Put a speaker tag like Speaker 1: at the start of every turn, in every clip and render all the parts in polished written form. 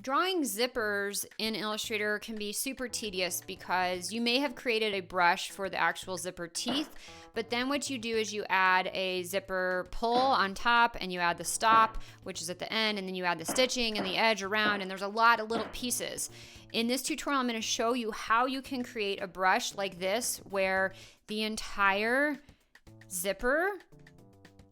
Speaker 1: Drawing zippers in Illustrator can be super tedious because you may have created a brush for the actual zipper teeth, but then what you do is you add a zipper pull on top and you add the stop, which is at the end, and then you add the stitching and the edge around, and there's a lot of little pieces. In this tutorial, I'm going to show you how you can create a brush like this where the entire zipper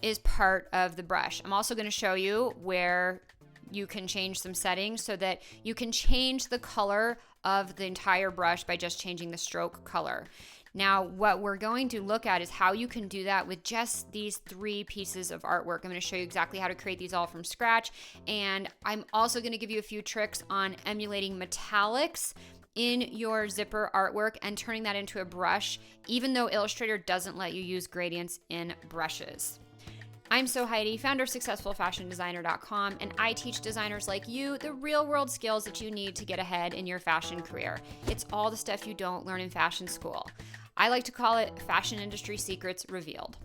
Speaker 1: is part of the brush. I'm also going to show you where you can change some settings so that you can change the color of the entire brush by just changing the stroke color. Now, what we're going to look at is how you can do that with just these 3 pieces of artwork. I'm going to show you exactly how to create these all from scratch, and I'm also going to give you a few tricks on emulating metallics in your zipper artwork and turning that into a brush, even though Illustrator doesn't let you use gradients in brushes. I'm So Heidi, founder of SuccessfulFashionDesigner.com, and I teach designers like you the real-world skills that you need to get ahead in your fashion career. It's all the stuff you don't learn in fashion school. I like to call it fashion industry secrets revealed.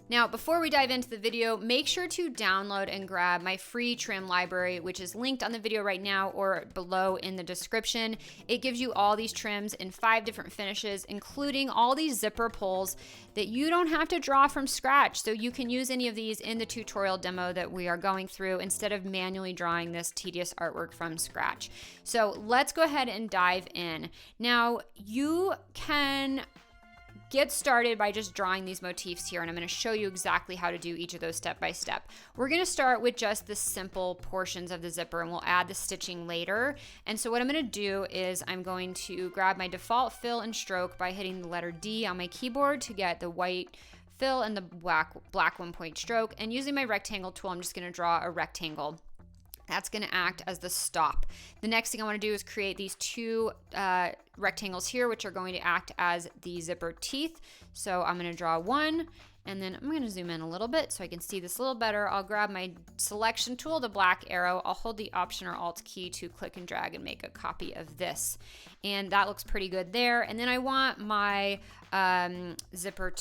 Speaker 1: Now, before we dive into the video, make sure to download and grab my free trim library, which is linked on the video right now or below in the description. It gives you all these trims in 5 different finishes, including all these zipper pulls that you don't have to draw from scratch. So you can use any of these in the tutorial demo that we are going through instead of manually drawing this tedious artwork from scratch. So let's go ahead and dive in. Now, you can get started by just drawing these motifs here, and I'm going to show you exactly how to do each of those step by step. We're going to start with just the simple portions of the zipper, and we'll add the stitching later. And so what I'm going to do is I'm going to grab my default fill and stroke by hitting the letter D on my keyboard to get the white fill and the black 1-point stroke, and using my rectangle tool, I'm just going to draw a rectangle. That's going to act as the stop. The next thing I want to do is create these 2 rectangles here, which are going to act as the zipper teeth. So I'm going to draw one, and then I'm going to zoom in a little bit so I can see this a little better. I'll grab my selection tool, the black arrow. I'll hold the Option or Alt key to click and drag and make a copy of this. And that looks pretty good there. And then I want my zipper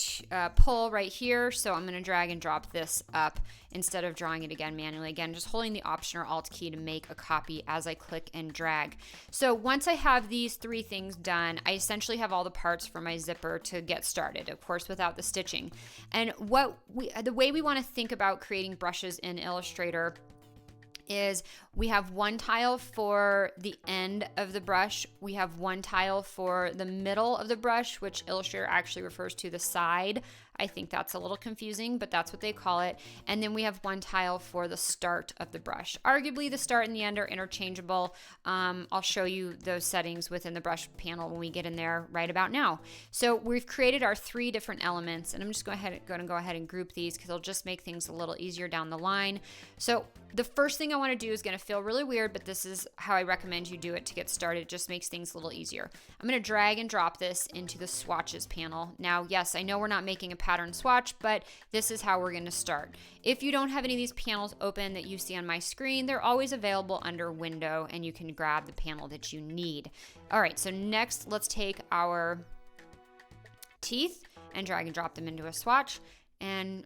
Speaker 1: pull right here. So I'm going to drag and drop this up instead of drawing it again manually. Again, just holding the Option or Alt key to make a copy as I click and drag. So once I have these 3 things done, I essentially have all the parts for my zipper to get started, of course, without the stitching. And the way we want to think about creating brushes in Illustrator is we have 1 tile for the end of the brush. We have 1 tile for the middle of the brush, which Illustrator actually refers to the side. I think that's a little confusing, but that's what they call it. And then we have 1 tile for the start of the brush. Arguably, the start and the end are interchangeable. I'll show you those settings within the brush panel when we get in there right about now. So we've created our 3 different elements, and I'm just going to go ahead and group these because it'll just make things a little easier down the line. So the first thing I want to do is going to feel really weird, but this is how I recommend you do it to get started. It just makes things a little easier. I'm going to drag and drop this into the swatches panel. Now, yes, I know we're not making a pattern swatch, but this is how we're going to start. If you don't have any of these panels open that you see on my screen, they're always available under Window, and you can grab the panel that you need. All right, so next, let's take our teeth and drag and drop them into a swatch, and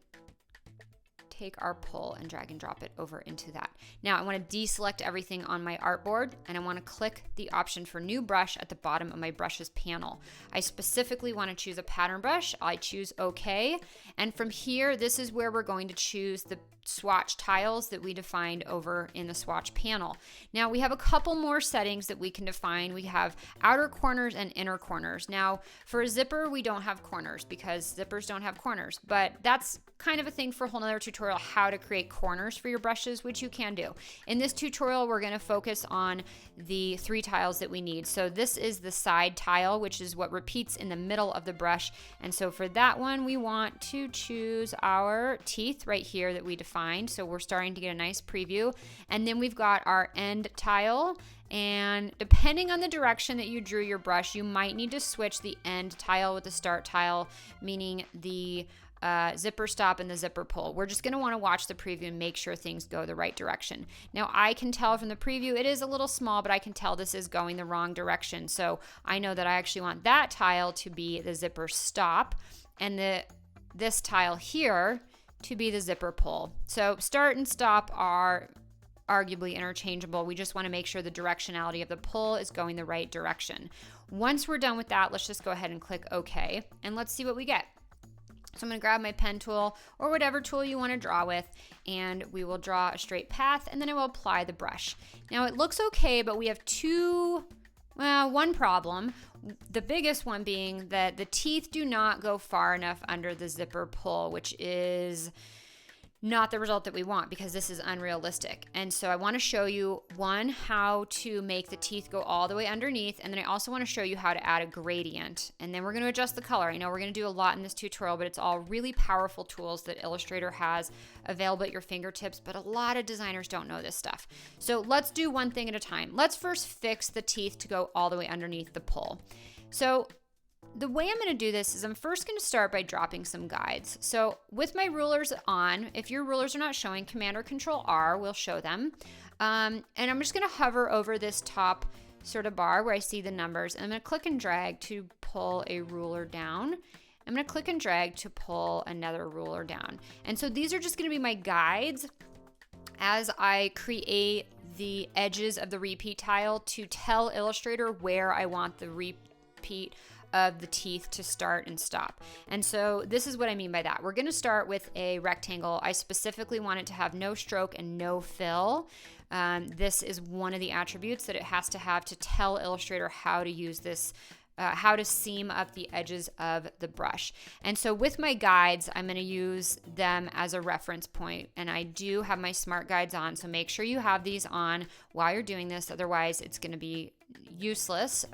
Speaker 1: take our pull and drag and drop it over into that. Now I want to deselect everything on my artboard, and I want to click the option for new brush at the bottom of my brushes panel. I specifically want to choose a pattern brush. I choose OK, and from here, this is where we're going to choose the swatch tiles that we defined over in the swatch panel. Now we have a couple more settings that we can define. We have outer corners and inner corners. Now for a zipper, we don't have corners because zippers don't have corners, but that's kind of a thing for a whole nother tutorial, how to create corners for your brushes, which you can do. In this tutorial, we're going to focus on the 3 tiles that we need. So this is the side tile, which is what repeats in the middle of the brush. And so for that one, we want to choose our teeth right here that we defined. So we're starting to get a nice preview. And then we've got our end tile. And depending on the direction that you drew your brush, you might need to switch the end tile with the start tile, meaning the zipper stop and the zipper pull. We're just going to want to watch the preview and make sure things go the right direction. Now I can tell from the preview it is a little small, but I can tell this is going the wrong direction. So I know that I actually want that tile to be the zipper stop, and this tile here to be the zipper pull. So start and stop are arguably interchangeable. We just want to make sure the directionality of the pull is going the right direction. Once we're done with that, let's just go ahead and click OK, and let's see what we get. So I'm going to grab my pen tool or whatever tool you want to draw with, and we will draw a straight path, and then I will apply the brush. Now it looks okay, but we have one problem. The biggest one being that the teeth do not go far enough under the zipper pull, which is not the result that we want because this is unrealistic. And so I want to show you, one, how to make the teeth go all the way underneath, and then I also want to show you how to add a gradient. And then we're going to adjust the color. I know we're going to do a lot in this tutorial, but it's all really powerful tools that Illustrator has available at your fingertips, but a lot of designers don't know this stuff. So let's do one thing at a time. Let's first fix the teeth to go all the way underneath the pull. So the way I'm going to do this is I'm first going to start by dropping some guides. So with my rulers on, if your rulers are not showing, Command or Control R will show them. And I'm just going to hover over this top sort of bar where I see the numbers. And I'm going to click and drag to pull a ruler down. I'm going to click and drag to pull another ruler down. And so these are just going to be my guides as I create the edges of the repeat tile to tell Illustrator where I want the repeat of the teeth to start and stop. And so this is what I mean by that. We're going to start with a rectangle. I specifically want it to have no stroke and no fill. This is one of the attributes that it has to have to tell Illustrator how to use this, how to seam up the edges of the brush. And so with my guides, I'm going to use them as a reference point. And I do have my smart guides on, so make sure you have these on while you're doing this. Otherwise, it's going to be useless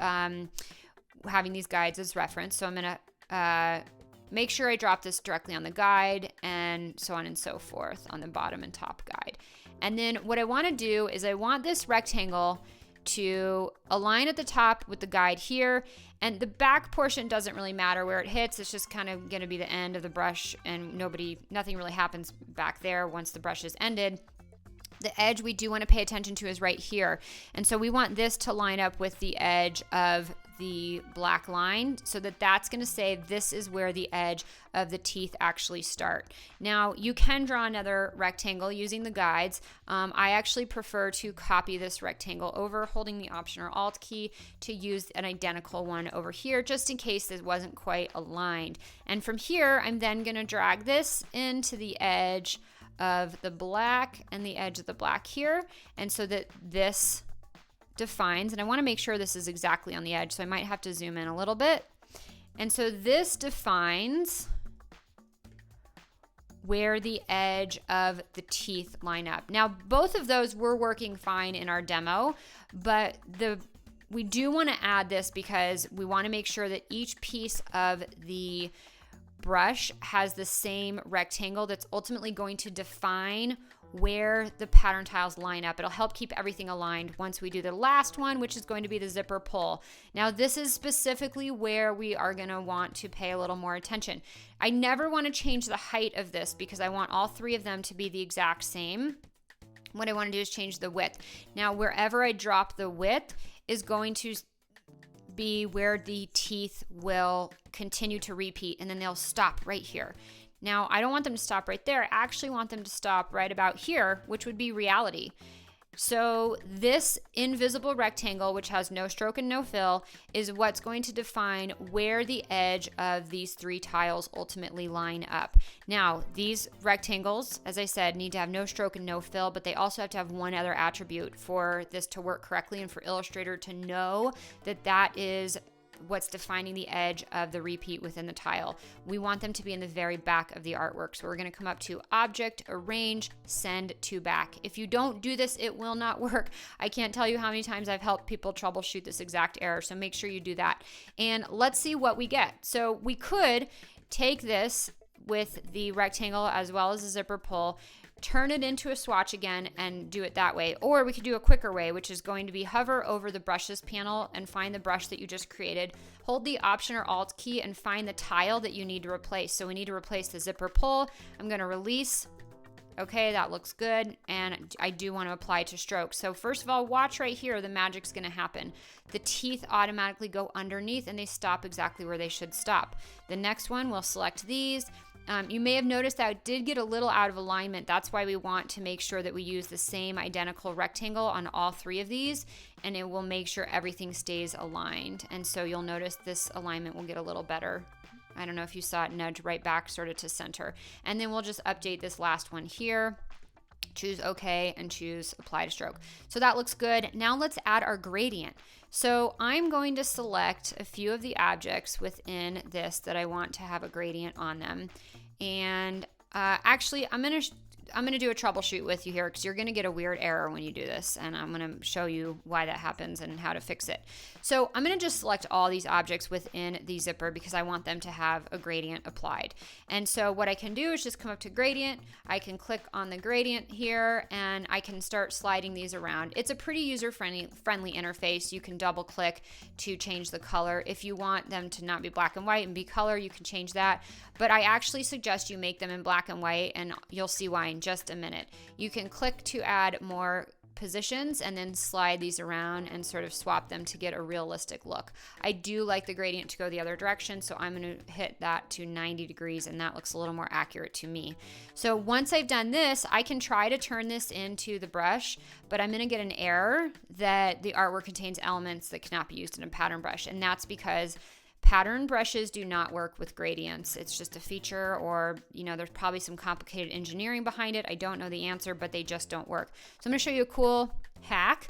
Speaker 1: having these guides as reference. So I'm going to make sure I drop this directly on the guide, and so on and so forth on the bottom and top guide. And then what I want to do is I want this rectangle to align at the top with the guide here, and the back portion doesn't really matter where it hits. It's just kind of going to be the end of the brush, and nothing really happens back there once the brush is ended. The edge we do want to pay attention to is right here. And so we want this to line up with the edge of the black line so that that's going to say this is where the edge of the teeth actually start. Now you can draw another rectangle using the guides. I actually prefer to copy this rectangle over holding the Option or Alt key to use an identical one over here just in case this wasn't quite aligned. And from here I'm then going to drag this into the edge of the black and the edge of the black here, and so that this defines, and I want to make sure this is exactly on the edge, so I might have to zoom in a little bit. And so this defines where the edge of the teeth line up. Now both of those were working fine in our demo, but we do want to add this because we want to make sure that each piece of the brush has the same rectangle that's ultimately going to define where the pattern tiles line up. It'll help keep everything aligned once we do the last one, which is going to be the zipper pull. Now this is specifically where we are going to want to pay a little more attention. I never want to change the height of this because I want all three of them to be the exact same. What I want to do is change the width. Now wherever I drop the width is going to be where the teeth will continue to repeat, and then they'll stop right here. Now, I don't want them to stop right there. I actually want them to stop right about here, which would be reality. So this invisible rectangle, which has no stroke and no fill, is what's going to define where the edge of these three tiles ultimately line up. Now, these rectangles, as I said, need to have no stroke and no fill, but they also have to have one other attribute for this to work correctly and for Illustrator to know that that is what's defining the edge of the repeat within the tile. We want them to be in the very back of the artwork. So we're going to come up to Object, Arrange, Send to Back. If you don't do this, it will not work. I can't tell you how many times I've helped people troubleshoot this exact error. So make sure you do that. And let's see what we get. So we could take this with the rectangle as well as the zipper pull, turn it into a swatch again and do it that way. Or we could do a quicker way, which is going to be hover over the brushes panel and find the brush that you just created. Hold the Option or Alt key and find the tile that you need to replace. So we need to replace the zipper pull. I'm going to release. Okay, that looks good. And I do want to apply to stroke. So first of all, watch right here. The magic's going to happen. The teeth automatically go underneath and they stop exactly where they should stop. The next one, we'll select these. You may have noticed that it did get a little out of alignment. That's why we want to make sure that we use the same identical rectangle on all 3 of these, and it will make sure everything stays aligned. And so you'll notice this alignment will get a little better. I don't know if you saw it nudge right back sort of to center. And then we'll just update this last one here. Choose OK and choose apply to stroke. So that looks good. Now let's add our gradient. So I'm going to select a few of the objects within this that I want to have a gradient on them. And actually, I'm gonna do a troubleshoot with you here because you're gonna get a weird error when you do this, and I'm gonna show you why that happens and how to fix it. So I'm gonna just select all these objects within the zipper because I want them to have a gradient applied. And so what I can do is just come up to gradient. I can click on the gradient here and I can start sliding these around. It's a pretty user-friendly interface. You can double click to change the color. If you want them to not be black and white and be color, you can change that. But I actually suggest you make them in black and white, and you'll see why in just a minute. You can click to add more positions and then slide these around and sort of swap them to get a realistic look. I do like the gradient to go the other direction, so I'm going to hit that to 90 degrees, and that looks a little more accurate to me. So once I've done this, I can try to turn this into the brush, but I'm going to get an error that the artwork contains elements that cannot be used in a pattern brush, and that's because pattern brushes do not work with gradients. It's just a feature, or there's probably some complicated engineering behind it. I don't know the answer, but they just don't work. So I'm going to show you a cool hack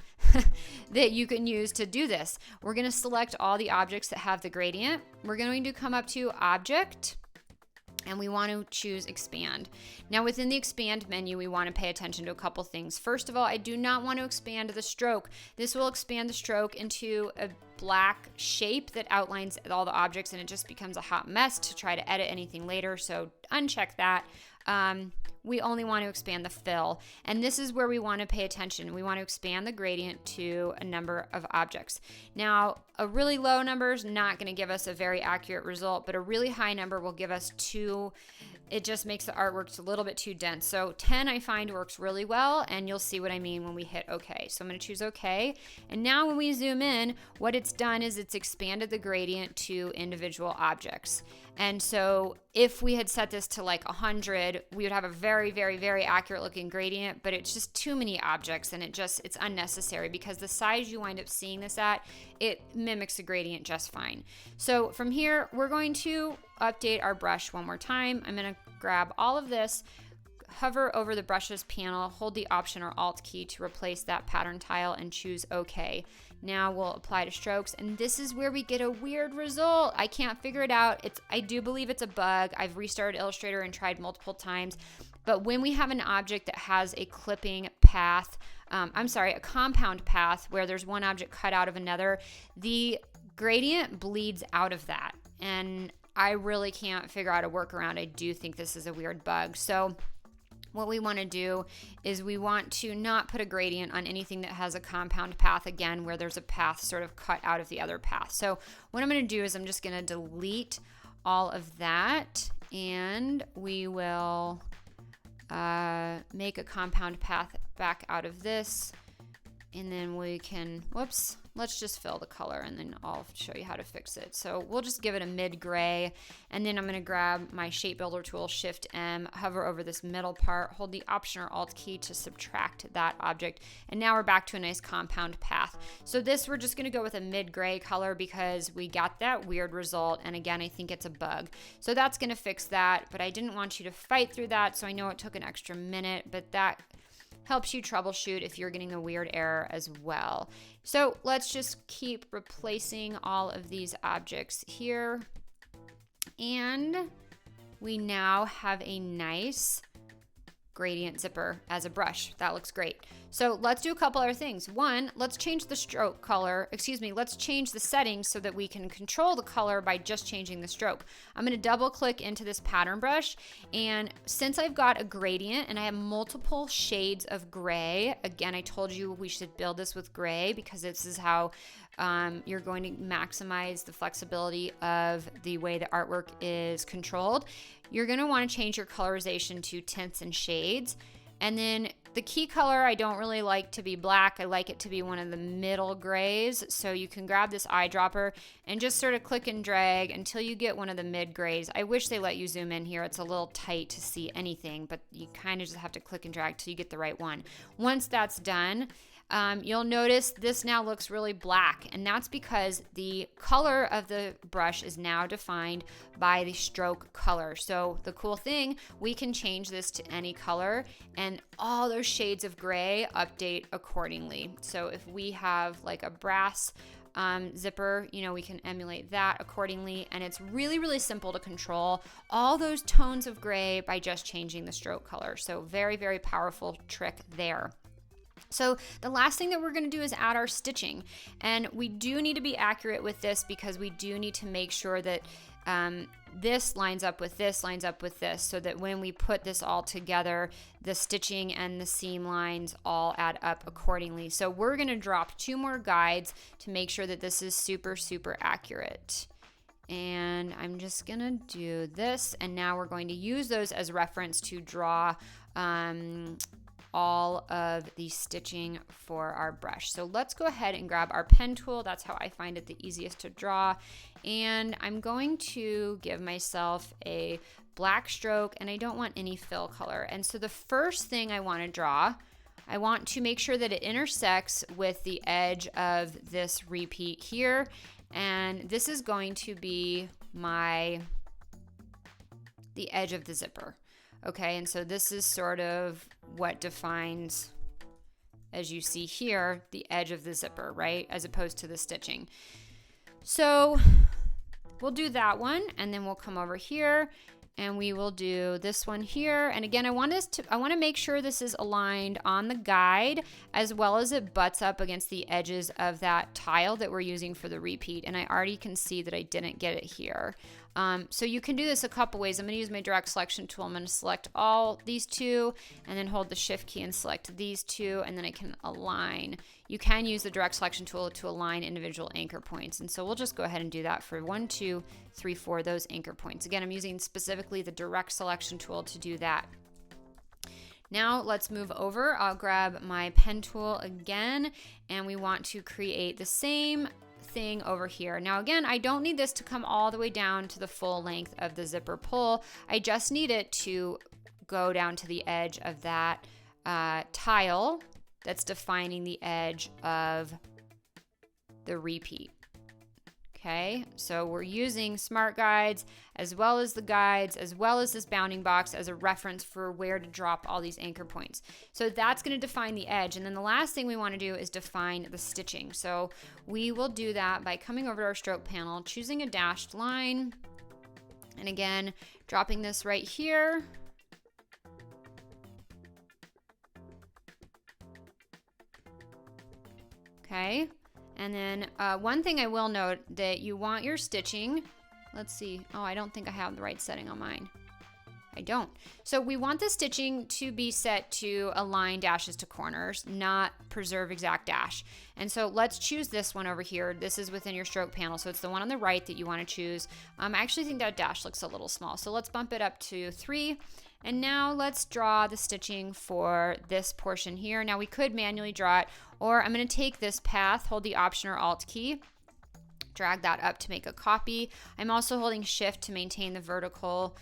Speaker 1: that you can use to do this. We're going to select all the objects that have the gradient. We're going to come up to Object, and we want to choose Expand. Now within the Expand menu, we want to pay attention to a couple things. First of all, I do not want to expand the stroke. This will expand the stroke into a black shape that outlines all the objects, and it just becomes a hot mess to try to edit anything later, so uncheck that. We only want to expand the fill, and this is where we want to pay attention. We want to expand the gradient to a number of objects. Now, a really low number is not going to give us a very accurate result, but a really high number will give us 2. It just makes the artwork a little bit too dense. So 10 I find works really well, and you'll see what I mean when we hit OK. So I'm going to choose OK. And now when we zoom in, what it's done is it's expanded the gradient to individual objects. And so if we had set this to like 100, we would have a very, very, very accurate looking gradient, but it's just too many objects, and it's unnecessary because the size you wind up seeing this at, it mimics the gradient just fine. So from here, we're going to update our brush one more time. I'm going to grab all of this, hover over the brushes panel, hold the Option or Alt key to replace that pattern tile, and choose OK. Now we'll apply to strokes, and this is where we get a weird result. I can't figure it out. I do believe it's a bug. I've restarted Illustrator and tried multiple times, but when we have an object that has a clipping path, a compound path where there's one object cut out of another, the gradient bleeds out of that, and I really can't figure out a workaround. I do think this is a weird bug. So what we want to do is we want to not put a gradient on anything that has a compound path, again, where there's a path sort of cut out of the other path. So what I'm going to do is I'm just going to delete all of that, and we will make a compound path back out of this, and then we can, let's just fill the color, and then I'll show you how to fix it. So we'll just give it a mid-gray, and then I'm going to grab my shape builder tool, Shift M, hover over this middle part, hold the Option or Alt key to subtract that object, and now we're back to a nice compound path. So this, we're just going to go with a mid-gray color because we got that weird result, and again, I think it's a bug. So that's going to fix that, but I didn't want you to fight through that, so I know it took an extra minute, but that helps you troubleshoot if you're getting a weird error as well. So let's just keep replacing all of these objects here. And we now have a nice gradient zipper as a brush. That looks great. So let's do a couple other things. One, let's change the stroke color, let's change the settings so that we can control the color by just changing the stroke. I'm going to double click into this pattern brush, and since I've got a gradient and I have multiple shades of gray, again, I told you we should build this with gray because this is how you're going to maximize the flexibility of the way the artwork is controlled. You're going to want to change your colorization to tints and shades, and then The key color I don't really like to be black. I like it to be one of the middle grays. So you can grab this eyedropper and just sort of click and drag until you get one of the mid grays. I wish they let you zoom in here. It's a little tight to see anything, but you kind of just have to click and drag till you get the right one. Once that's done, you'll notice this now looks really black, and that's because the color of the brush is now defined by the stroke color. So the cool thing, we can change this to any color, and all those shades of gray update accordingly. So if we have like a brass zipper, you know, we can emulate that accordingly, and it's really, really simple to control all those tones of gray by just changing the stroke color. So very, very powerful trick there. So the last thing that we're going to do is add our stitching, and we do need to be accurate with this because we do need to make sure that this lines up with this, lines up with this, so that when we put this all together, the stitching and the seam lines all add up accordingly. So we're going to drop 2 more guides to make sure that this is super, super accurate. And I'm just going to do this, and now we're going to use those as reference to draw all of the stitching for our brush. So let's go ahead and grab our pen tool. That's how I find it the easiest to draw. And I'm going to give myself a black stroke, and I don't want any fill color. And so the first thing I want to draw, I want to make sure that it intersects with the edge of this repeat here. And this is going to be the edge of the zipper. Okay, and so this is sort of what defines, as you see here, the edge of the zipper, right? As opposed to the stitching. So we'll do that one, and then we'll come over here and we will do this one here. And again, I want to make sure this is aligned on the guide as well as it butts up against the edges of that tile that we're using for the repeat. And I already can see that I didn't get it here. So you can do this a couple ways. I'm going to use my direct selection tool. I'm going to select all these 2 and then hold the shift key and select these 2, and then I can align. You can use the direct selection tool to align individual anchor points. And so we'll just go ahead and do that for 1, 2, 3, 4, those anchor points. Again, I'm using specifically the direct selection tool to do that. Now let's move over. I'll grab my pen tool again, and we want to create the same thing over here. Now again, I don't need this to come all the way down to the full length of the zipper pull. I just need it to go down to the edge of that tile that's defining the edge of the repeat. Okay, so we're using smart guides as well as the guides as well as this bounding box as a reference for where to drop all these anchor points. So that's going to define the edge, and then the last thing we want to do is define the stitching. So we will do that by coming over to our stroke panel, choosing a dashed line, and again dropping this right here. Okay. And then one thing I will note that you want your stitching, let's see, oh, I don't think I have the right setting on mine. I don't. So we want the stitching to be set to align dashes to corners, not preserve exact dash. And so let's choose this one over here. This is within your stroke panel, so it's the one on the right that you want to choose. I actually think that dash looks a little small, so let's bump it up to 3. And now let's draw the stitching for this portion here. Now we could manually draw it, or I'm going to take this path, hold the Option or Alt key, drag that up to make a copy. I'm also holding Shift to maintain the vertical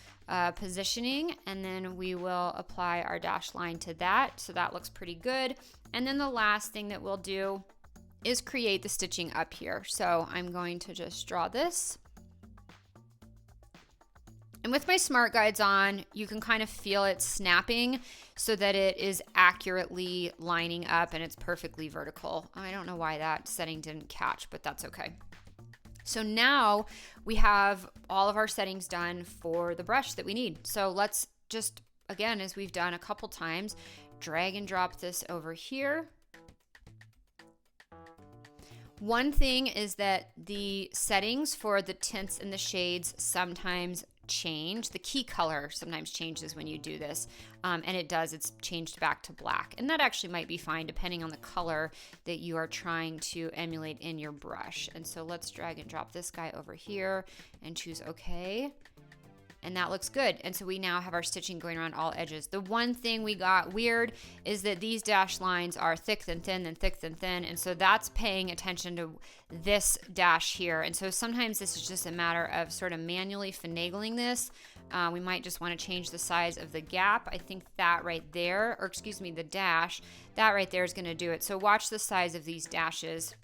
Speaker 1: positioning, and then we will apply our dashed line to that. So that looks pretty good. And then the last thing that we'll do is create the stitching up here. So I'm going to just draw this. And with my smart guides on, you can kind of feel it snapping so that it is accurately lining up and it's perfectly vertical. I don't know why that setting didn't catch, but that's okay. So now we have all of our settings done for the brush that we need. So let's just, again, as we've done a couple times, drag and drop this over here. One thing is that the settings for the tints and the shades sometimes change. The key color sometimes changes when you do this, and it does. It's changed back to black, and that actually might be fine depending on the color that you are trying to emulate in your brush. And so let's drag and drop this guy over here and choose OK. and that looks good. And so we now have our stitching going around all edges. The one thing we got weird is that these dash lines are thick and thin and thick and thin, and so that's paying attention to this dash here. And so sometimes this is just a matter of sort of manually finagling this. We might just want to change the size of the gap. I think that right there, or excuse me, the dash, that right there is going to do it. So watch the size of these dashes.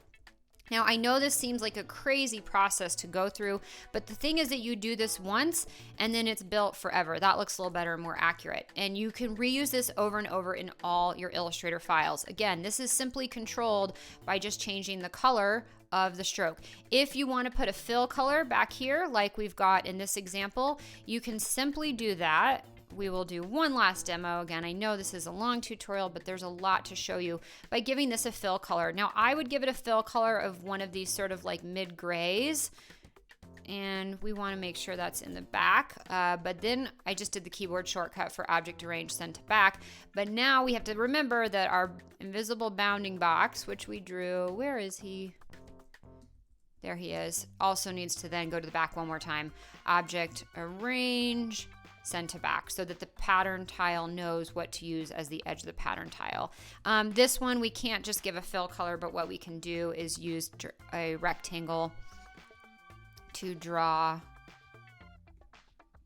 Speaker 1: Now, I know this seems like a crazy process to go through, but the thing is that you do this once and then it's built forever. That looks a little better and more accurate. And you can reuse this over and over in all your Illustrator files. Again, this is simply controlled by just changing the color of the stroke. If you want to put a fill color back here, like we've got in this example, you can simply do that. We will do one last demo. Again, I know this is a long tutorial, but there's a lot to show you by giving this a fill color. Now, I would give it a fill color of one of these sort of like mid grays, and we want to make sure that's in the back. But then I just did the keyboard shortcut for object arrange, send to back. But now we have to remember that our invisible bounding box, which we drew, where is he? There he is. Also needs to then go to the back one more time. Object arrange, send to back, so that the pattern tile knows what to use as the edge of the pattern tile. This one we can't just give a fill color, but what we can do is use a rectangle to draw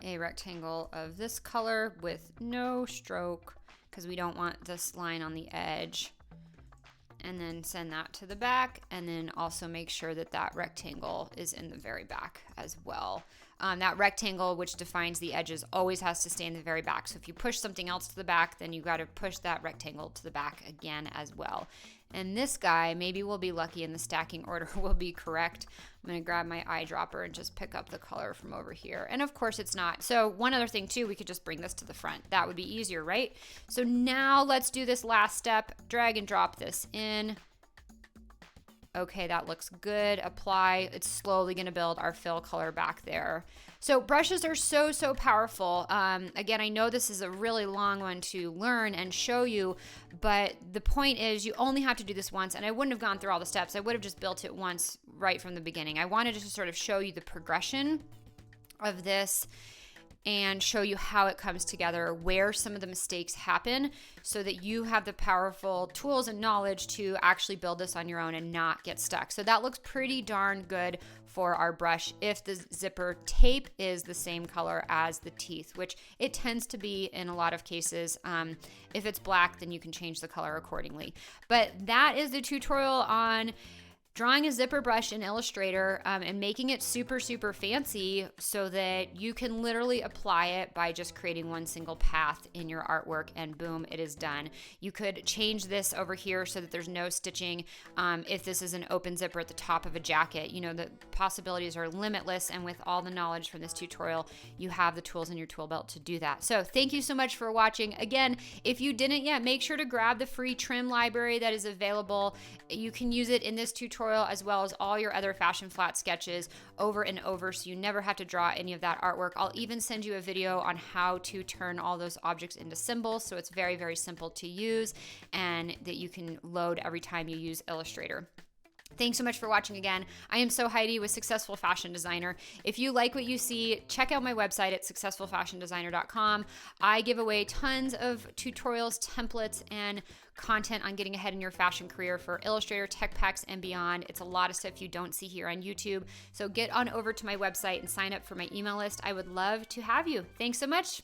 Speaker 1: a rectangle of this color with no stroke, because we don't want this line on the edge. And then send that to the back, and then also make sure that that rectangle is in the very back as well. That rectangle, which defines the edges, always has to stay in the very back. So if you push something else to the back, then you got to push that rectangle to the back again as well. And this guy, maybe we'll be lucky and the stacking order will be correct. I'm going to grab my eyedropper and just pick up the color from over here. And of course it's not. So one other thing too, we could just bring this to the front. That would be easier, right? So now let's do this last step. Drag and drop this in. Okay, that looks good. Apply. It's slowly going to build our fill color back there. So brushes are so powerful. Again, I know this is a really long one to learn and show you, but the point is you only have to do this once, and I wouldn't have gone through all the steps. I would have just built it once right from the beginning. I wanted to sort of show you the progression of this and show you how it comes together, where some of the mistakes happen, so that you have the powerful tools and knowledge to actually build this on your own and not get stuck. So that looks pretty darn good for our brush if the zipper tape is the same color as the teeth, which it tends to be in a lot of cases. If it's black, then you can change the color accordingly. But that is the tutorial on drawing a zipper brush in Illustrator and making it super fancy so that you can literally apply it by just creating one single path in your artwork, and boom, it is done. You could change this over here so that there's no stitching if this is an open zipper at the top of a jacket. You know, the possibilities are limitless, and with all the knowledge from this tutorial, you have the tools in your tool belt to do that. So thank you so much for watching. Again, if you didn't yet, make sure to grab the free trim library that is available. You can use it in this tutorial as well as all your other fashion flat sketches over and over, so you never have to draw any of that artwork. I'll even send you a video on how to turn all those objects into symbols, so it's very simple to use and that you can load every time you use Illustrator. Thanks so much for watching again. I am so Heidi with Successful Fashion Designer. If you like what you see, check out my website at successfulfashiondesigner.com. I give away tons of tutorials, templates, and content on getting ahead in your fashion career for Illustrator, tech packs, and beyond. It's a lot of stuff you don't see here on YouTube. So get on over to my website and sign up for my email list. I would love to have you. Thanks so much.